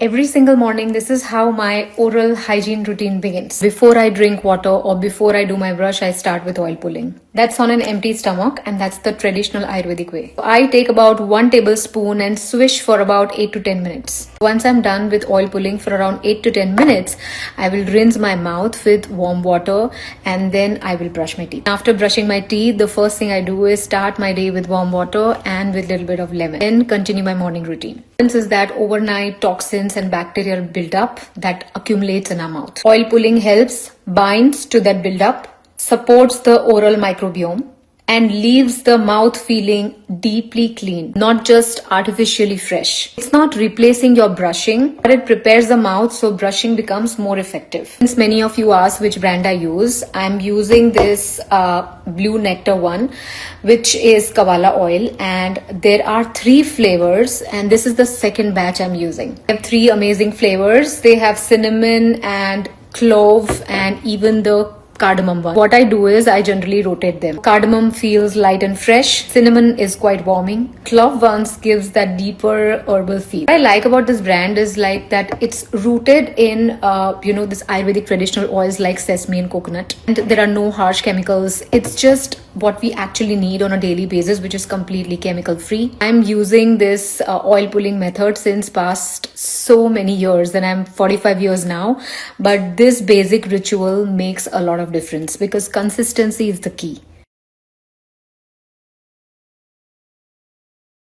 every single morning, this is how my oral hygiene routine begins. Before I drink water or before I do my brush, I start with oil pulling. That's on an empty stomach, and that's the traditional Ayurvedic way. I take about 1 tablespoon and swish for about 8 to 10 minutes. Once I'm done with oil pulling for around 8 to 10 minutes, I will rinse my mouth with warm water and then I will brush my teeth. After brushing my teeth, the first thing I do is start my day with warm water and with a little bit of lemon. Then continue my morning routine. This is that overnight toxins and bacterial buildup that accumulates in our mouth. Oil pulling helps, binds to that buildup, supports the oral microbiome, and leaves the mouth feeling deeply clean, not just artificially fresh. It's not replacing your brushing, but it prepares the mouth so brushing becomes more effective. Since many of you asked which brand I use, I'm using this blue nectar one, which is Kavala oil, and there are 3 flavors, and this is the second batch I'm using. I have 3 amazing flavors. They have cinnamon and clove and even the cardamom one. What I do is I generally rotate them. Cardamom feels light and fresh. Cinnamon is quite warming. Clove ones gives that deeper herbal feel. What I like about this brand is like that it's rooted in this Ayurvedic traditional oils like sesame and coconut, and there are no harsh chemicals. It's just what we actually need on a daily basis, which is completely chemical free. I'm using this oil pulling method since past so many years, and I'm 45 years now, but this basic ritual makes a lot of difference because consistency is the key.